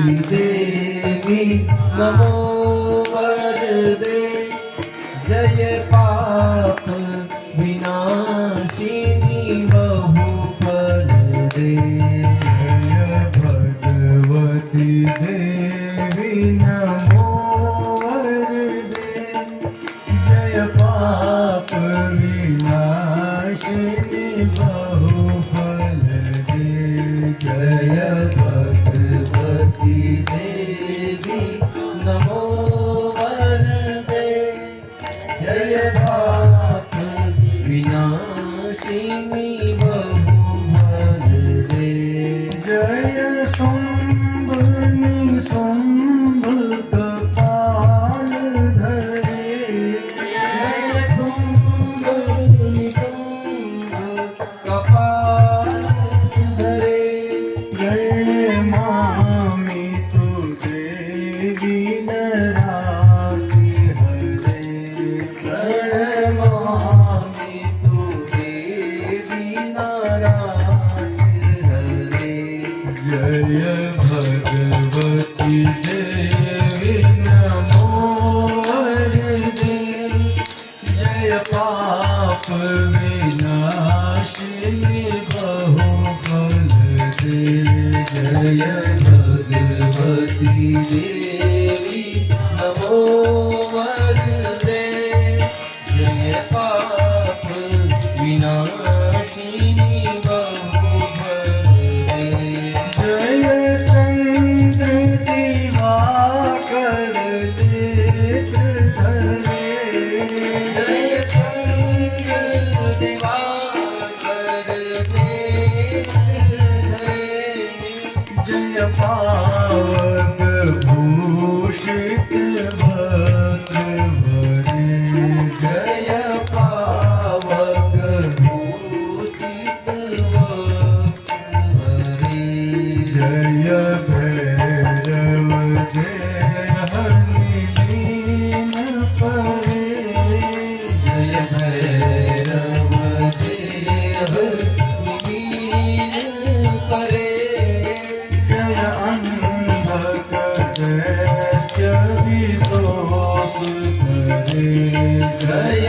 देवी नमो वरदे जय पाप विनाशिनी बहुफल दे जय भगवती देवी नमो वरदे जय पाप विनाशिनी बहुफल दे जय भगवती देवी नमो वरदे जय पाप विनाशिनी बहुफल दे जय शुंभ निशुंभ कपाल धरे जय शुंभ निशुंभ कपाल धरे जय मामी तु देवी नराति हरे जय मामी तु देवी नराति हरे जय भगवती देवी नमो वरदे जय पाप विनाशिनी बहुफल दे जय भगवती देवी नमो वरदे जय पाप विनाशिनी बहुफल दे जय चंद्र दिवाकर नेत्र धरे जय चंद्र दिवाकर नेत्र धरे जय पावक भूषित भद्र भरे जय पावक भूषित भद्र भरे जय भैरव देहनि लीन परे जय भैरव देहनि लीन परे जय अंधक दैत्य विशोष करे जय